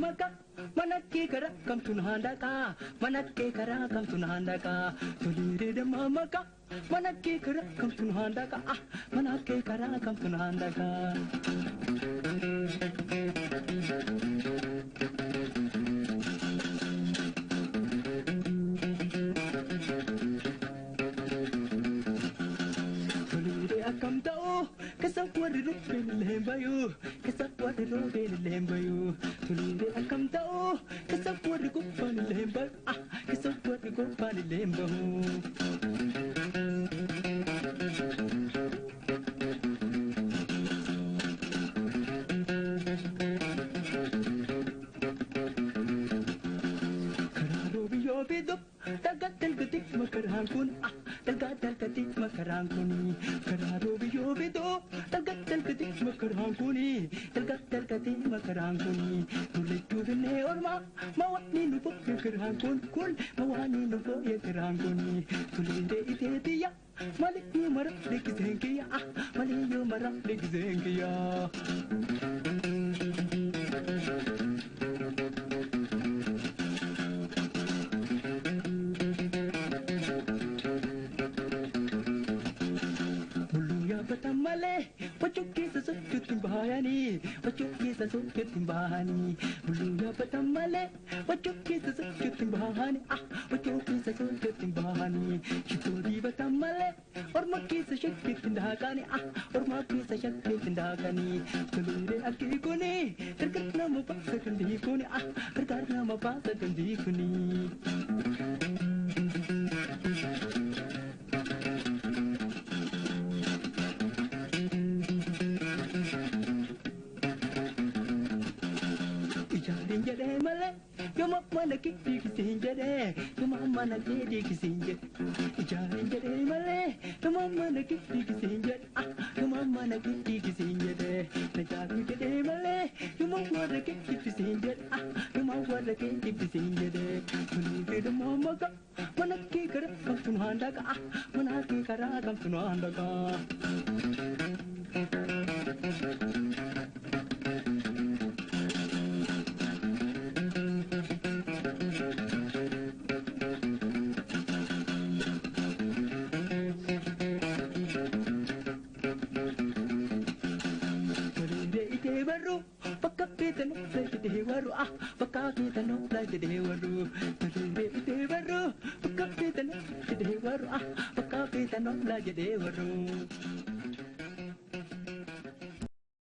maka manakki kara kam tunhandaka manakki kara kam tunhandaka tulire de maka manakki kara kam tunhandaka manakki kara kam tunhandaka Akam tao kasapwar rupin lembayu kasapwar rupin lembayu tulire akam tao kasapwar gupan lembayu kasapwar gupan lembayu kararo biyo bido tagat talgatik makarangkun Dalgadal katik makarangkuni kararo biyo bido dalgadal katik makarangkuni dalgadal katik makarangkuni tulit tudne orma mawani nupo makarangkun kun mawani nupo makarangkuni tulinde itetiya maliyo marak dikizenkiya maliyo marak dikizenkiya Patamale, pacuki sasukut timbahani, pacuki sasukut timbahani. Bulunya patamale, pacuki sasukut timbahani, pacuki sasukut timbahani. Chituri patamale, ormaki sasukut tindahani, ormaki sasukut tindahani. Tulire aki kuni, terkena mapasa kandi kuni, terkena mapasa kandi kuni. Jade male, yo mana kiki kisinjade, yo mana kiki kisinjade. Jade male, yo mana kiki kisinjade, yo mana kiki kisinjade. Jade male, yo mana kiki kisinjade, yo mana kiki kisinjade. Tulire de mama ka, mana kiki kara kam tunhandaka, mana kiki kara kam tunhandaka. Pakapita no play dewaru pakapita no play dewaru pakapita no dewaru pakapita no play dewaru